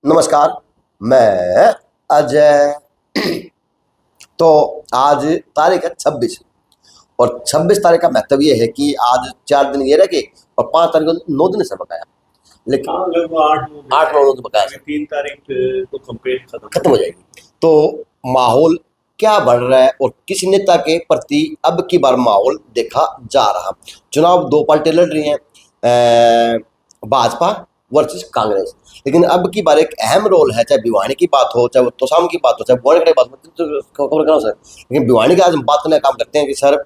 नमस्कार, मैं अजय। तो आज तारीख है 26 और 26 तारीख का महत्व ये है कि आज 4 दिन ये रह गए और 5 तारीख को 9 दिन से बकाया, लेकिन हाँ, लगभग 8-9 दिन बकाया 3 तारीख को कंप्लीट खत्म हो जाएगी। तो माहौल क्या बढ़ रहा है और किस नेता के प्रति अब की बार माहौल देखा जा रहा। चुनाव 2 पार्टी लड़ रही हैं, भाजपा वर्सेस कांग्रेस, लेकिन अब की बार एक अहम रोल है, चाहे भिवानी की बात हो, चाहे तोशाम की बात हो, चाहे बुआनी की बात हो, तो खबर करो सर। लेकिन भिवानी का आज हम बात करने का काम करते हैं कि सर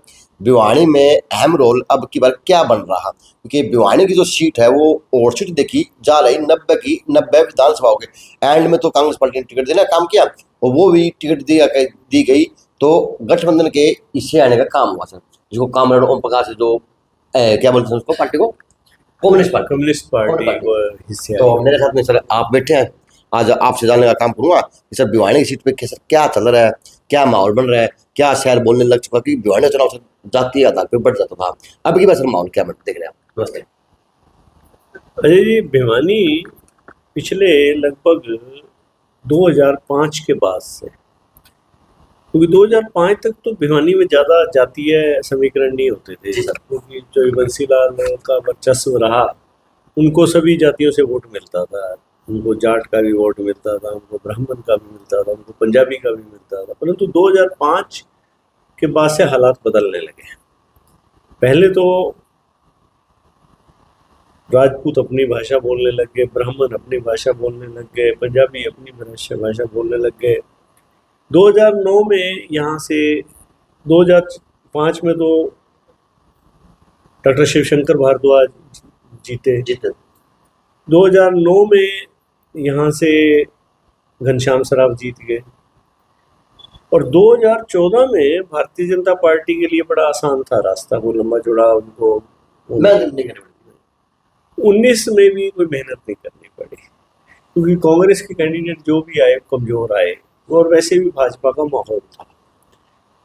भिवानी में अहम रोल अब की बार क्या बन रहा, क्योंकि भिवानी की जो सीट है वो और सीट देखी जा रही 90 की 90 विधानसभा हो गई। एंड में तो कांग्रेस पार्टी ने टिकट देने का काम किया और वो भी टिकट दी गई तो गठबंधन के इससे आने का काम हुआ सर, जिसको कामरेड ओम प्रकाश से जो क्या बोलते हैं उसको पार्टी को कम्युनिस्ट पार्टी को हिस्से तो मेरे साथ में सर आप बैठे हैं। आज आपसे जानने का काम करूंगा कि सर भिवानी की सीट पे कैसे क्या चल रहा है, क्या माहौल बन रहा है, क्या शहर बोलने लग चुका कि भिवानी चुनाव सर जातीय आधार पर बढ़ जाता था, अब की बार सर माहौल क्या देख रहे हैं आप। नमस्ते। अजय जी, भिवानी पिछले लगभग 2005 के बाद से, क्योंकि 2005 तक तो भिवानी में ज़्यादा जातीय समीकरण नहीं होते थे, क्योंकि जो बंसीलाल का वर्चस्व रहा उनको सभी जातियों से वोट मिलता था। उनको जाट का भी वोट मिलता था, उनको ब्राह्मण का भी मिलता था, उनको पंजाबी का भी मिलता था। परंतु 2005 के बाद से हालात बदलने लगे। पहले तो राजपूत अपनी भाषा बोलने लग गए, ब्राह्मण अपनी भाषा बोलने लग गए, पंजाबी अपनी भाषा बोलने लग गए। 2009 में यहाँ से 2005 में तो डॉक्टर शिवशंकर भारद्वाज जीते। 2009 में यहाँ से घनश्याम सराफ जीत गए और 2014 में भारतीय जनता पार्टी के लिए बड़ा आसान था रास्ता, वो लंबा चौड़ा उनको मेहनत नहीं करनी पड़ी। 19 में भी कोई मेहनत नहीं करनी पड़ी, क्योंकि कांग्रेस के कैंडिडेट जो भी आए कमजोर आए और वैसे भी भाजपा का माहौल था।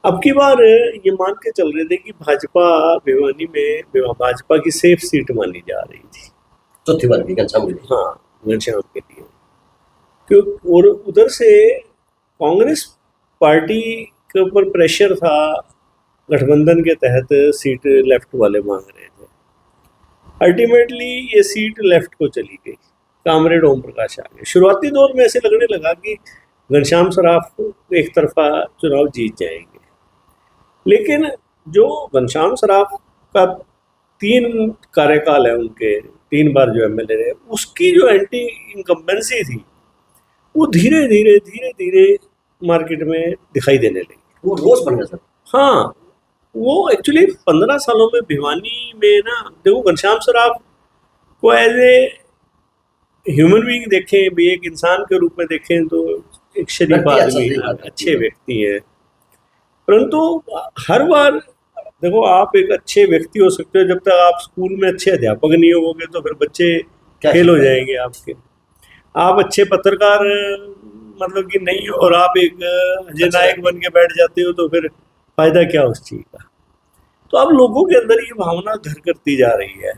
अब की बार ये मान के चल रहे थे कि भाजपा भिवानी में भाजपा की सेफ सीट मानी जा रही थी, चौथी बार की घनश्याम के लिए। हाँ, घनश्याम के लिए। क्यों? और उधर से कांग्रेस पार्टी के ऊपर प्रेशर था, गठबंधन के तहत सीट लेफ्ट वाले मांग रहे थे। अल्टीमेटली ये सीट लेफ्ट को चली गई, कामरेड ओम प्रकाश आ गए। शुरुआती दौर में ऐसे लगने लगा कि घनश्याम सराफ एक तरफा चुनाव जीत जाएंगे, लेकिन जो घनश्याम सराफ का 3 कार्यकाल है, उनके 3 बार जो एमएलए रहे, उसकी जो एंटी इनकम्बेंसी थी वो धीरे धीरे मार्केट में दिखाई देने लगी। वो रोज बन गया सर। हाँ, वो एक्चुअली 15 सालों में भिवानी में ना, देखो घनश्याम सराफ को एज ए ह्यूमन बीइंग देखें, भी एक इंसान के रूप में देखें तो एक शरीफ आदमी है, अच्छे व्यक्ति हैं। परंतु हर बार देखो, आप एक अच्छे व्यक्ति हो सकते हो, जब तक आप स्कूल में अच्छे अध्यापक नहीं होगे तो फिर बच्चे फेल हो जाएंगे आपके। आप अच्छे पत्रकार मतलब कि नहीं हो और आप एक अजय नायक बन के बैठ जाते हो तो फिर फायदा क्या उस चीज़ का। तो अब लोगों के अंदर ये भावना घर करती जा रही है।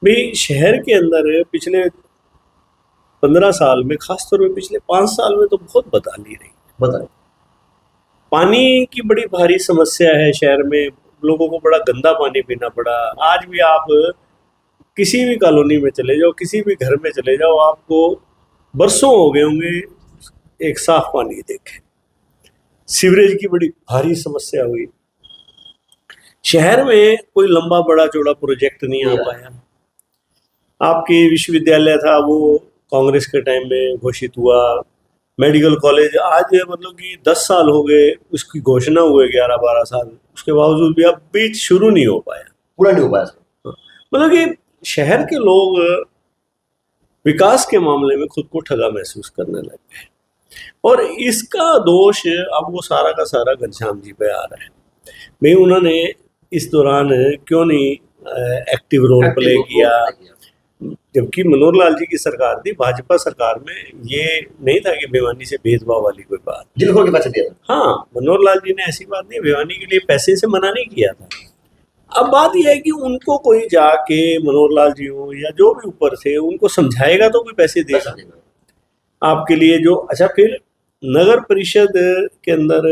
भाई शहर के अंदर पिछले 15 साल में, खासतौर में पिछले 5 साल में तो बहुत बदहाली रही। बताएं। पानी की बड़ी भारी समस्या है शहर में, लोगों को बड़ा गंदा पानी पीना पड़ा। आज भी आप किसी भी कॉलोनी में चले जाओ, किसी भी घर में चले जाओ, आपको बरसों हो गए होंगे एक साफ पानी देखे। सीवरेज की बड़ी भारी समस्या हुई। शहर में कोई लंबा बड़ा चौड़ा प्रोजेक्ट नहीं आ पाया। आपके विश्वविद्यालय था वो कांग्रेस के टाइम में घोषित हुआ, मेडिकल कॉलेज आज मतलब कि 10 साल हो गए उसकी घोषणा हुए, 11-12 साल, उसके बावजूद भी अब बीच शुरू नहीं हो पाया, पूरा नहीं हो पाया। मतलब कि शहर के लोग विकास के मामले में खुद को ठगा महसूस करने लग गए और इसका दोष अब वो सारा का सारा घनश्याम जी पे आ रहा है। भाई उन्होंने इस दौरान क्यों नहीं एक्टिव रोल प्ले किया, जबकि मनोहर लाल जी की सरकार थी, भाजपा सरकार में ये नहीं था कि भिवानी से भेदभाव वाली कोई बात। दिल खोल के पैसे दिया था। हाँ, मनोहर लाल जी ने ऐसी बात नहीं, भिवानी के लिए पैसे से मना नहीं किया था। अब बात यह है कि उनको कोई जाके मनोहर लाल जी हो या जो भी ऊपर थे उनको समझाएगा तो कोई पैसे देगा। आपके लिए जो अच्छा, फिर नगर परिषद के अंदर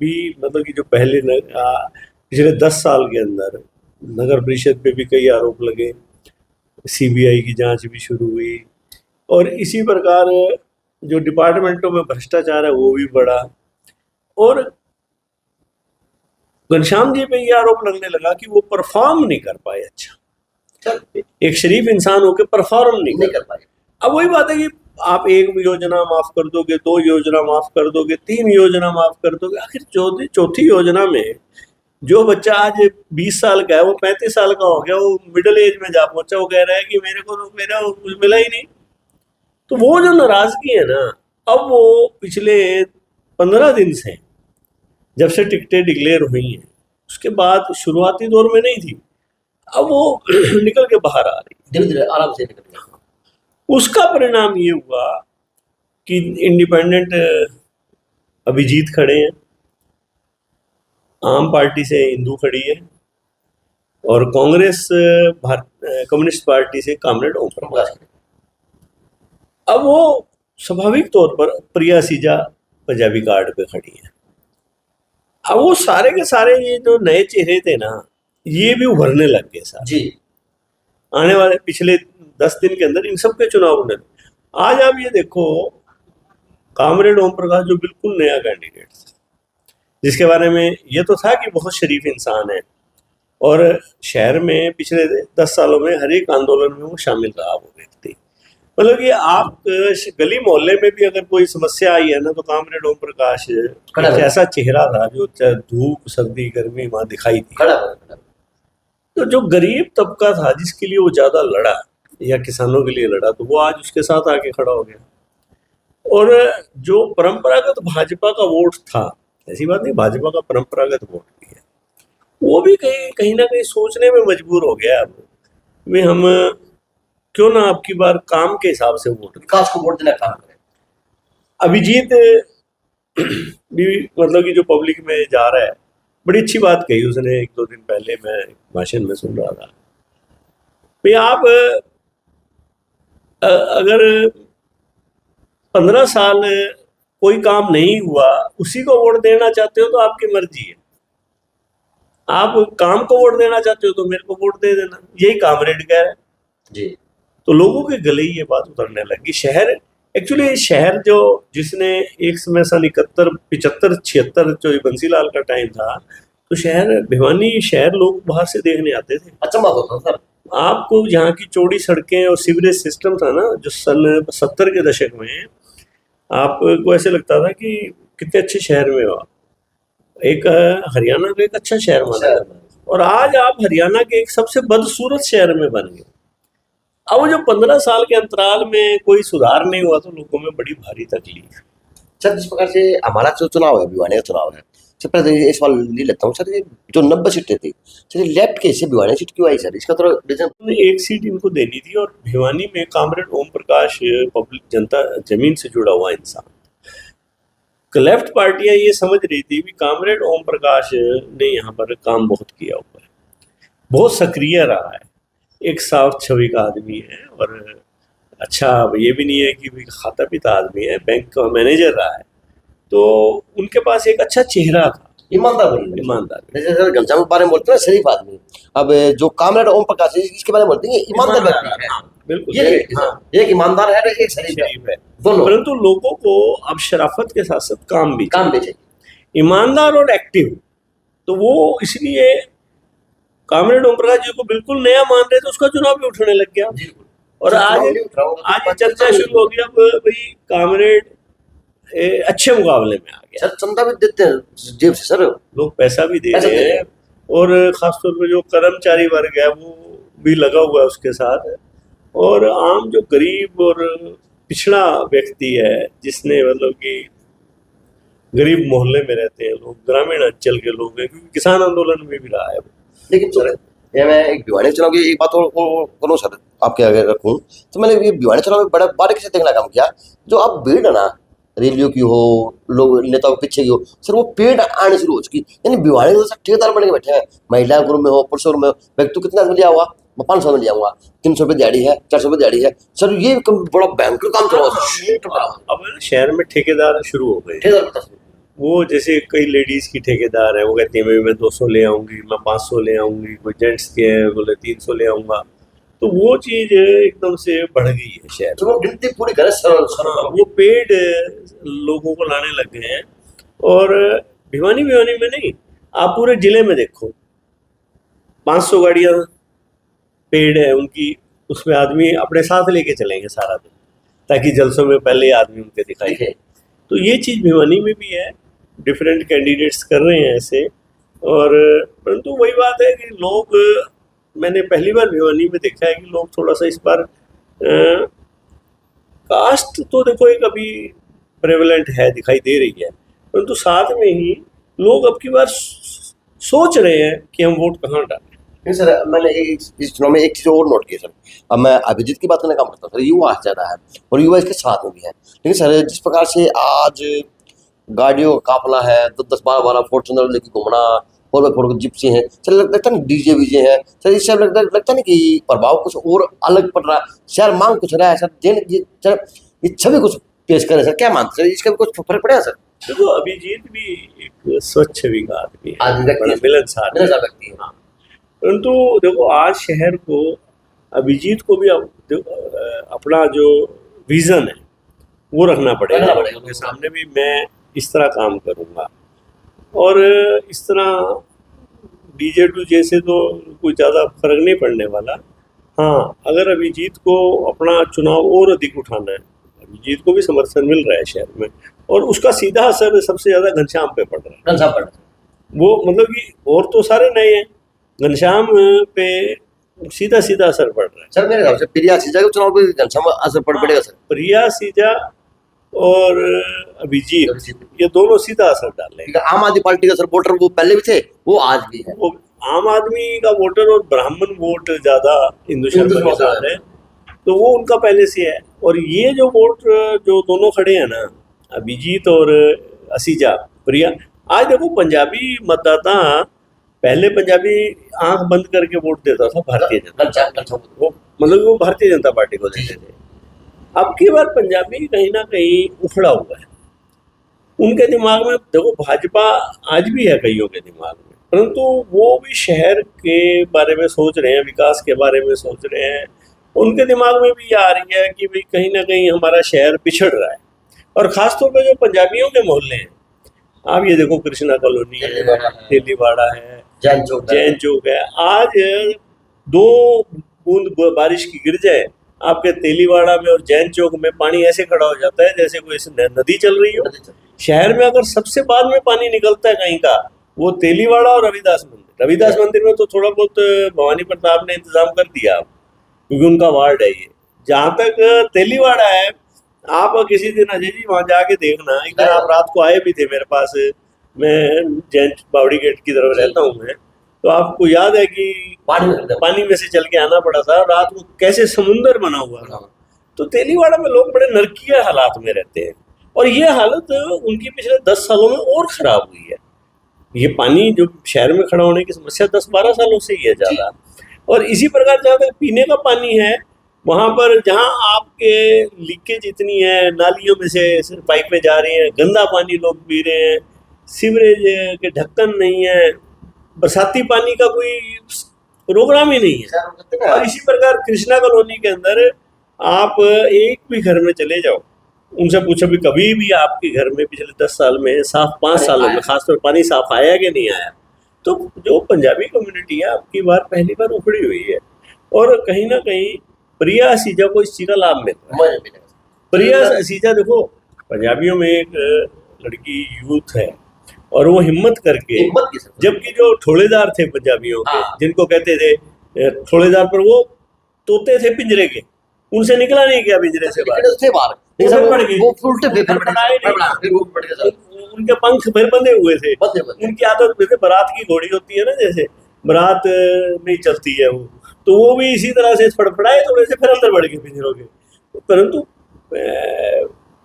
भी मतलब कि जो पिछले 10 साल के अंदर नगर परिषद पे भी कई आरोप लगे, सीबीआई की जांच भी शुरू हुई, और इसी प्रकार जो डिपार्टमेंटों में भ्रष्टाचार है वो भी बढ़ा, और घनश्याम जी पे ये आरोप लगने लगा कि वो परफॉर्म नहीं कर पाए अच्छा, एक शरीफ इंसान होकर परफॉर्म नहीं कर पाए। अब वही बात है कि आप एक योजना माफ कर दोगे, 2 योजना माफ कर दोगे, 3 योजना माफ कर दोगे, आखिर चौथी योजना में जो बच्चा आज 20 साल का है वो 35 साल का हो गया, वो मिडिल एज में जा पहुंचा, वो कह रहा है कि मेरे को तो मेरा कुछ मिला ही नहीं। तो वो जो नाराजगी है ना, अब वो पिछले 15 दिन से, जब से टिकटें डिक्लेयर हुई हैं, उसके बाद शुरुआती दौर में नहीं थी, अब वो निकल के बाहर आ रही है, धीरे-धीरे आराम से निकल रही है। उसका परिणाम ये हुआ कि इंडिपेंडेंट अभिजीत खड़े हैं, आम पार्टी से इंदू खड़ी है, और कांग्रेस कम्युनिस्ट पार्टी से कामरेड ओम प्रकाश। अब वो स्वाभाविक तौर पर प्रिया सीजा पंजाबी कार्ड पे खड़ी है। अब वो सारे के सारे ये जो नए चेहरे थे ना, ये भी उभरने लग गए सारे जी। आने वाले पिछले 10 दिन के अंदर इन सब के चुनाव होने। आज आप ये देखो, कामरेड ओम प्रकाश जो बिल्कुल नया कैंडिडेट था, जिसके बारे में ये तो था कि बहुत शरीफ इंसान है, और शहर में पिछले 10 सालों में हर एक आंदोलन में वो शामिल रहा वो व्यक्ति। मतलब कि आप गली मोहल्ले में भी अगर कोई समस्या आई है ना, तो कामरेड ओम प्रकाश एक ऐसा चेहरा था जो धूप सर्दी गर्मी वहां दिखाई दी। तो जो गरीब तबका था जिसके लिए वो ज्यादा लड़ा, या किसानों के लिए लड़ा, तो वो आज उसके साथ आके खड़ा हो गया। और जो परंपरागत भाजपा का वोट था, ऐसी बात नहीं, भाजपा का परंपरागत वोट भी है, वो भी कहीं ना कहीं सोचने में मजबूर हो गया अब भी, हम क्यों ना आपकी बार काम के हिसाब से वोट, विकास को वोट देना काम करें। अभिजीत भी मतलब कि जो पब्लिक में जा रहा है, बड़ी अच्छी बात कही उसने 1-2 दिन पहले, मैं भाषण में सुन रहा था भाई, आप अगर 15 साल कोई काम नहीं हुआ उसी को वोट देना चाहते हो तो आपकी मर्जी है, आप काम को वोट देना चाहते हो तो मेरे को वोट दे देना, यही कामरेड कह रहा है जी। तो लोगों के गले ही ये बात उतरने लगी। शहर एक्चुअली शहर जो जिसने एक समय सन 71, 75, 76 जो बंसीलाल का टाइम था, तो शहर भिवानी शहर लोग बाहर से देखने आते थे। अच्छा बात होता सर, आपको यहाँ की चौड़ी सड़कें और सीवरेज सिस्टम था ना, जो सन 70 के दशक में, आपको ऐसे लगता था कि कितने अच्छे शहर में हो, एक हरियाणा का एक अच्छा शहर माना जाता है, और आज आप हरियाणा के एक सबसे बदसूरत शहर में बन गए। अब जो 15 साल के अंतराल में कोई सुधार नहीं हुआ तो लोगों में बड़ी भारी तकलीफ। सर जिस प्रकार से हमारा जो चुनाव है, भिवानी का चुनाव है, सर पहले ये सवाल ले लेता हूँ सर, ये जो 90 सीटें थी सर, लेफ्ट कैसे भिवानी सीट क्यों आई सर, इसका थोड़ा रीजन। एक सीट इनको देनी थी, और भिवानी में कामरेड ओम प्रकाश पब्लिक जनता जमीन से जुड़ा हुआ इंसान, लेफ्ट पार्टियां ये समझ रही थी कि कामरेड ओम प्रकाश ने यहाँ पर काम बहुत किया हुआ है, बहुत सक्रिय रहा है, एक साफ छवि का आदमी है, और अच्छा ये भी नहीं है कि खाता पीता आदमी है, बैंक का मैनेजर रहा है, तो उनके पास एक अच्छा चेहरा था, ईमानदार। जैसे सर घनश्याम के बारे में बोलते हैं शरीफ आदमी, अब जो कामरेड ओम प्रकाश है इसके बारे में बोलते हैं ईमानदार व्यक्ति है। बिल्कुल, ये एक ईमानदार है, एक शरीफ है, दोनों। परंतु लोगों को अब शराफत के साथ साथ काम भी चाहिए, ईमानदार और एक्टिव। तो वो इसलिए कामरेड ओम प्रकाश जी को बिल्कुल नया मान रहे थे, उसका चुनाव भी उठने लग गया, और आज ये चर्चा शुरू हो गई अब भाई कामरेड अच्छे मुकाबले में आ गया। सर चंदा भी देते हैं जेब से, सर लोग पैसा भी दे रहे हैं, और खासतौर पर जो कर्मचारी वर्ग है वो भी लगा हुआ है उसके साथ, और आम जो गरीब और पिछड़ा व्यक्ति है, जिसने मतलब कि गरीब मोहल्ले में रहते हैं लोग, ग्रामीण अंचल के लोग हैं, क्योंकि किसान आंदोलन में भी रहा है। लेकिन सर ये मैं एक भिवानी चुनाव की एक बात और करूँ सर, आपके आगे रखूँ, तो मैंने ये भिवानी चुनाव में बड़ा बारीकी से देखना काम किया, जो अब भीड़ है ना, रैलियों की हो, लोग नेताओं के पीछे की हो, सर वो पेड़ आने शुरू हो चुकी, यानी भिवानी तो सर ठेकेदार बन के बैठे हैं, महिला ग्रुप में हो, पुरुष ग्रुप में हो, व्यक्ति कितना लिया हुआ, मैं 500 में ले आऊंगा, 300 रुपये दिहाड़ी है, 400 रुपये दिहाड़ी है। सर ये बड़ा भयंकर काम चला हुआ है। अब है ना, शहर में ठेकेदार शुरू हो गए। ठेकेदार बता सकते हैं। वो जैसे कई लेडीज की ठेकेदार है, वो कहती है मैं 200 ले आऊंगी, मैं 500 ले आऊंगी। कोई जेंट्स के हैं, बोले 300 ले आऊंगा। तो वो चीज एकदम से बढ़ गई है शहर तो वो गिनती पूरी करे सर। में। वो पेड लोगों को लाने लग गए हैं। और भिवानी में नहीं, आप पूरे जिले में देखो, 500 गाड़ियां पेड है उनकी, उसमें आदमी अपने साथ लेके चलेंगे सारा दिन, ताकि जलसों में पहले आदमी उनके दिखाई दे। तो ये चीज़ भिवानी में भी है, डिफरेंट कैंडिडेट्स कर रहे हैं ऐसे। और परंतु वही बात है कि लोग, मैंने पहली बार भिवानी में देखा है कि लोग थोड़ा सा इस बार कास्ट तो देखो एक अभी प्रेवलेंट है, दिखाई दे रही है, परंतु साथ में ही लोग अब की बार सोच रहे हैं कि हम वोट कहाँ डालें। नहीं सर, मैंने इस चुनाव में एक चीज़ और नोट की सर। अब मैं अभिजीत की बात करने का करता हूँ सर, युवा ज़्यादा है और युवा इसके साथ में भी है। लेकिन सर जिस प्रकार से आज गाड़ियों का काफिला है, 10-12 फॉर्चुनर लेके घूमना, 4x4 जिप्सी हैं सर, लगता नहीं डीजे वीजे हैं सर, इससे लगता नहीं कि प्रभाव कुछ और अलग पड़ रहा है, शहर मांग कुछ रहा है सर, ये छवि कुछ पेश करें सर, क्या मानते सर, इसका भी कुछ फर्क पड़ेगा सर? देखो अभिजीत भी एक स्वच्छ छवि का आदमी आदमी है, बड़ा मिलनसार व्यक्ति है। हाँ, परंतु देखो आज शहर को, अभिजीत को भी अपना जो विजन है वो रखना पड़ेगा उनके सामने भी। मैं इस तरह काम करूँगा, और इस तरह डीजे टू जैसे तो कोई ज़्यादा फर्क नहीं पड़ने वाला। हाँ, अगर अभिजीत को अपना चुनाव और अधिक उठाना है, अभिजीत को भी समर्थन मिल रहा है शहर में, और उसका सीधा असर सबसे ज़्यादा घनश्याम पे पड़ रहा है। घनश्याम पड़ रहा है वो मतलब कि और तो सारे नए हैं, घनश्याम पे सीधा असर पड़ रहा है सर। मेरे हिसाब से प्रिया सीजा के चुनाव पे घनश्याम असर पड़ेगा सर। प्रिया सीजा और अभिजीत ये दोनों सीधा असर डालेंगे। आम आदमी पार्टी का सर वोटर वो पहले भी थे, वो आज भी है। वो आम आदमी का वोटर और ब्राह्मण वोट ज्यादा हिंदू शर्मा के साथ है, तो वो उनका पहले से है। और ये जो वोट जो दोनों खड़े हैं ना, अभिजीत और असीजा प्रिया, आज देखो पंजाबी मतदाता, पहले पंजाबी आंख बंद करके वोट देता था भारतीय जनता, वो मतलब वो भारतीय जनता पार्टी को देते थे। अब की बार पंजाबी कहीं ना कहीं उखड़ा हुआ है उनके दिमाग में। देखो भाजपा आज भी है कईयों के दिमाग में, परंतु वो भी शहर के बारे में सोच रहे हैं, विकास के बारे में सोच रहे हैं। उनके दिमाग में भी ये आ रही है कि भाई कहीं ना कहीं हमारा शहर पिछड़ रहा है। और ख़ासतौर पे जो पंजाबियों के मोहल्ले हैं, आप ये देखो, कृष्णा कॉलोनी है, तेलीवाड़ा है, जैन चौक है, आज 2 बूंद बारिश की गिर जाए, आपके तेलीवाड़ा में और जैन चौक में पानी ऐसे खड़ा हो जाता है जैसे कोई नदी चल रही हो। शहर में अगर सबसे बाद में पानी निकलता है कहीं का, वो तेलीवाड़ा और रविदास मंदिर। रविदास मंदिर में तो थोड़ा बहुत भवानी प्रताप ने इंतजाम कर दिया, क्योंकि उनका वार्ड है ये। जहाँ तक तेलीवाड़ा है, आप किसी दिन अजय जी वहाँ जाके देखना। एक बार आप रात को आए भी थे मेरे पास, मैं जैन बावड़ी गेट की तरफ रहता हूँ मैं, तो आपको याद है कि पानी में से चल के आना पड़ा था रात को, कैसे समुंदर बना हुआ था। तो तेलीवाड़ा में लोग बड़े नरकीय हालात में रहते हैं, और ये हालत उनकी पिछले 10 सालों में और खराब हुई है। ये पानी जो शहर में खड़ा होने की समस्या 10-12 सालों से ही है ज़्यादा। और इसी प्रकार जहाँ तक पीने का पानी है, वहाँ पर जहाँ आपके लीकेज इतनी है, नालियों में से पाइपें जा रही हैं, गंदा पानी लोग पी रहे हैं, सीवरेज के ढक्कन नहीं है, बरसाती पानी का कोई प्रोग्राम ही नहीं है। और इसी प्रकार कृष्णा कॉलोनी के अंदर आप एक भी घर में चले जाओ, उनसे पूछो भी कभी भी आपके घर में पिछले 10 साल में, साफ 5 सालों में खासतौर पानी साफ आया कि नहीं आया। तो जो पंजाबी कम्युनिटी है आपकी बार पहली बार उखड़ी हुई है, और कहीं ना कहीं प्रिया असीजा को इस चीज़ का लाभ मिल रहा है। प्रिया असीजा देखो, पंजाबियों में एक लड़की यूथ है, और वो हिम्मत करके, जबकि जो ठोलेदार थे पंजाबियों के, जिनको कहते थे ठोलेदार, पर वो तोते थे पिंजरे के, उनसे निकला नहीं गया पिंजरे से बाहर, उनके पंख फिर बंधे हुए थे। उनकी आदत में बारात की घोड़ी होती है ना, जैसे बारात नहीं चलती है वो, तो वो भी इसी तरह से फड़फड़ाए थोड़े से, फिर अंदर बढ़ गए पिंजरों के। परंतु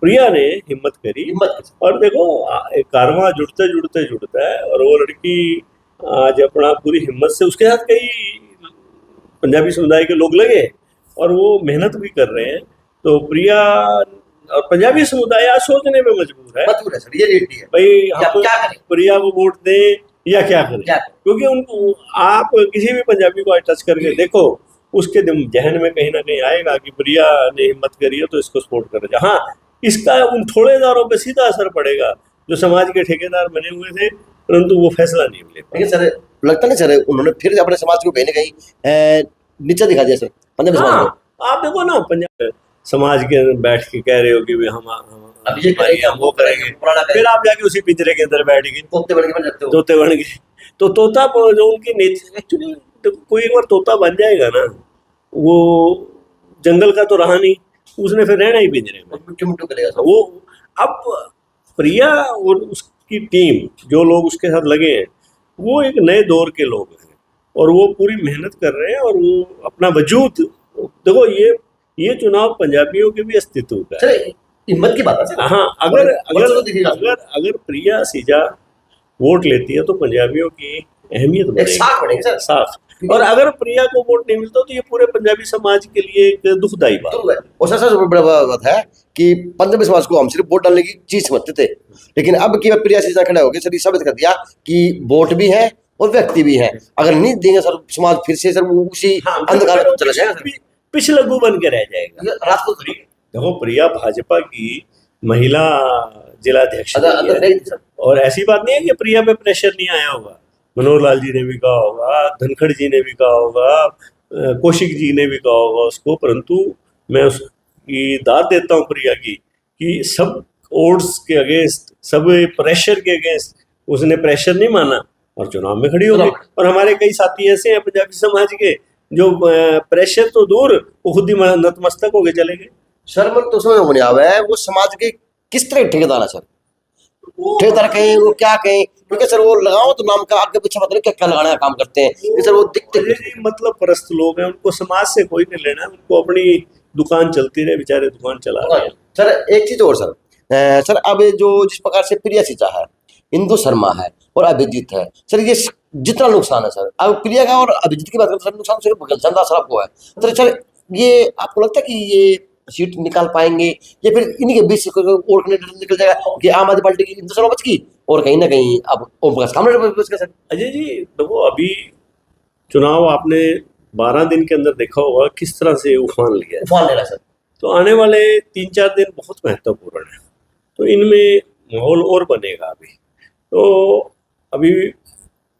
प्रिया ने हिम्मत करी, और देखो कारवां जुड़ता है, और वो लड़की आज अपना पूरी हिम्मत से, उसके साथ कई पंजाबी समुदाय के लोग लगे और वो मेहनत भी कर रहे हैं। तो प्रिया और पंजाबी समुदाय आज सोचने में मजबूर है मजबूर है सर, ये रियलिटी है। भाई कि अब हम क्या करें? प्रिया को वोट दें या क्या करें, क्या करें? क्योंकि उनको आप किसी भी पंजाबी को आज टच करके देखो, उसके जहन में कहीं ना कहीं आएगा कि प्रिया ने हिम्मत करी है तो इसको सपोर्ट करेगा। हाँ, इसका उन थोड़ेदारों पे सीधा असर पड़ेगा जो समाज के ठेकेदार बने हुए थे, परंतु वो फैसला नहीं ले पाए। लेकिन सर लगता नहीं सर उन्होंने फिर अपने समाज को कहीं ना कहीं नीचा दिखा दिया सर, पंजाबी समाज को। हाँ, आप देखो ना, पंजाब समाज के बैठ के कह रहे हो कि भी हम अब ये करेंगे, हम वो करेंगे, पुराना फिर आप जाके उसी पिंजरे के अंदर बैठ गए, तोते बन के बन जाते हो। तोते बन गए। तो तोता जो उनकी नेचर, एक्चुअली कोई एक बार तोता बन जाएगा ना, वो जंगल का तो रहा नहीं, उसने फिर रहना ही पिंजरे में। मिट्टू मिट्टू करेगा सर। वो अब प्रिया और उसकी टीम, जो लोग उसके साथ लगे हैं, वो एक नए दौर के लोग हैं और वो पूरी मेहनत कर रहे हैं और वो अपना वजूद देखो, ये चुनाव पंजाबियों के भी अस्तित्व का है। सर हिम्मत की बात है सर। हाँ, अगर और अगर तो दिखेगा। अगर अगर प्रिया सीजा वोट लेती है तो पंजाबियों की अहमियत एक बढ़ेगी, साख बढ़ेगी सर। साफ। और अगर प्रिया को वोट नहीं मिलता तो ये पूरे पंजाबी समाज के लिए एक दुखदायी बात तो और सर सबसे बड़ा बात है कि पंजाबी समाज को हम सिर्फ वोट डालने की चीज समझते थे, लेकिन अब की प्रिया सीजा खड़ा हो गया सर, ये साबित कर दिया कि वोट भी है और व्यक्ति भी है। अगर नहीं देंगे सर समाज फिर से सर वो उसी अंधकार में चला जाएगा सर, पिछलग्गू बन के रह जाएगा। रात को देखो, प्रिया भाजपा की महिला जिलाध्यक्ष रही है। नहीं सर। और ऐसी बात नहीं है कि प्रिया पे प्रेशर नहीं आया होगा, मनोहर लाल जी ने भी कहा होगा, धनखड़ जी ने भी कहा होगा, कौशिक जी ने भी कहा होगा उसको, परंतु मैं उसकी दाद देता हूँ प्रिया की कि सब ओड्स के अगेंस्ट, सब प्रेशर के अगेंस्ट उसने प्रेशर नहीं माना और चुनाव में खड़ी हो गई। और हमारे कई साथी ऐसे हैं पंजाबी समाज के जो प्रेशर तो दूर, वो खुद ही नतमस्तक हो गए चले गए। सर मन तो समझ में नहीं आवा है वो समाज के किस तरह के ठेकेदार है सर, ठेकेदार कहें वो क्या कहें, क्योंकि सर वो लगाओ तो नाम का आगे पीछे पता नहीं क्या क्या लगाने का काम करते हैं सर, वो दिखते मतलब परस्त लोग हैं, उनको समाज से कोई नहीं लेना, उनको अपनी दुकान चलती रहे, बेचारे दुकान चला रहे हैं। सर एक चीज और सर, सर अब जो जिस प्रकार से प्रिया सीजा है, इंदु शर्मा है और अभिजीत है सर, ये जितना नुकसान है सर, अब प्रिया का और अभिजीत की बात करें सर, नुकसान सिर्फ घनश्याम दास को है सर। ये आपको लगता है कि ये सीट निकाल पाएंगे या फिर इन्हीं के बीच से कोई और कैंडिडेट निकल जाएगा कि आम आदमी पार्टी की इंदु शर्मा बच गई और कहीं ना कहीं अब ओम प्रकाश कामरेड बच गया सर? अजय जी देखो, अभी चुनाव आपने 12 दिन के अंदर देखा होगा किस तरह से उफान लिया है। उफान ले रहा है सर। तो आने वाले 3-4 दिन बहुत महत्वपूर्ण है, तो इनमें माहौल और बनेगा। तो अभी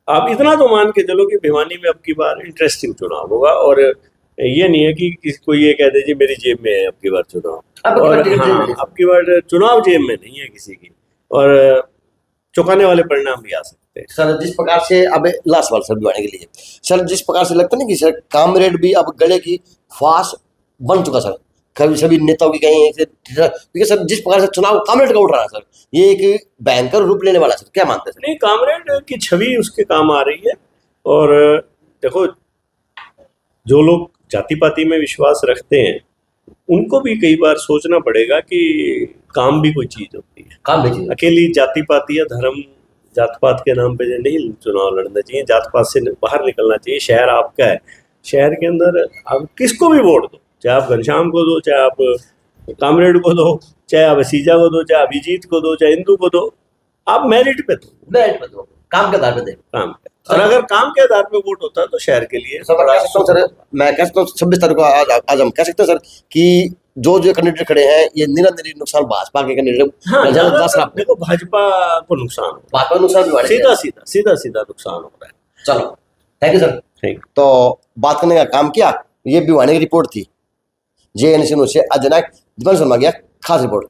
आप इतना तो मान के चलो कि भिवानी में अब की बार इंटरेस्टिंग चुनाव होगा, और ये नहीं है कि किसी को ये कह दे जी मेरी जेब में है अब की बार चुनाव। और हाँ, अब की बार चुनाव जेब में नहीं है किसी की, और चौंकाने वाले परिणाम भी आ सकते हैं। सर जिस प्रकार से अब लास्ट सवाल सर भिवानी के लिए, सर जिस प्रकार से लगता नहीं कि सर कामरेड भी अब गले की फांस बन चुका सर, कभी सभी नेताओं की कहीं क्योंकि सर जिस प्रकार से चुनाव कामरेड का उठ रहा है सर, ये एक भयंकर रूप लेने वाला सर, क्या मानते हैं सर? नहीं, कामरेड की छवि उसके काम आ रही है। और देखो, जो लोग जाति पाति में विश्वास रखते हैं उनको भी कई बार सोचना पड़ेगा कि काम भी कोई चीज होती है। काम भी अकेली जाति पाति या धर्म जात पात के नाम पे नहीं चुनाव लड़ना चाहिए, जात पात से बाहर निकलना चाहिए। शहर आपका है, शहर के अंदर आप किसको भी वोट दो, चाहे आप घनश्याम को दो, चाहे आप कामरेड को दो, चाहे आप सीजा को दो, चाहे अभिजीत को दो, चाहे इंदू को दो, आप मेरिट पे दो, काम के आधार पे दे काम पे। और अगर काम के आधार पे वोट होता है तो शहर के लिए सर मैं कह सकता हूँ 26 तारीख को आज हम कह सकते हैं सर कि जो कैंडिडेट खड़े हैं ये निरंतर नुकसान भाजपा के कैंडिडेट। हाँ, देखो भाजपा को नुकसान हो, भाजपा नुकसान सीधा नुकसान हो रहा है। चलो thank you sir. Thank you. तो बात करने का काम किया, ये भिवानी की रिपोर्ट थी, JNC से अजय नायक, दीपन शर्मा गया खास रिपोर्ट।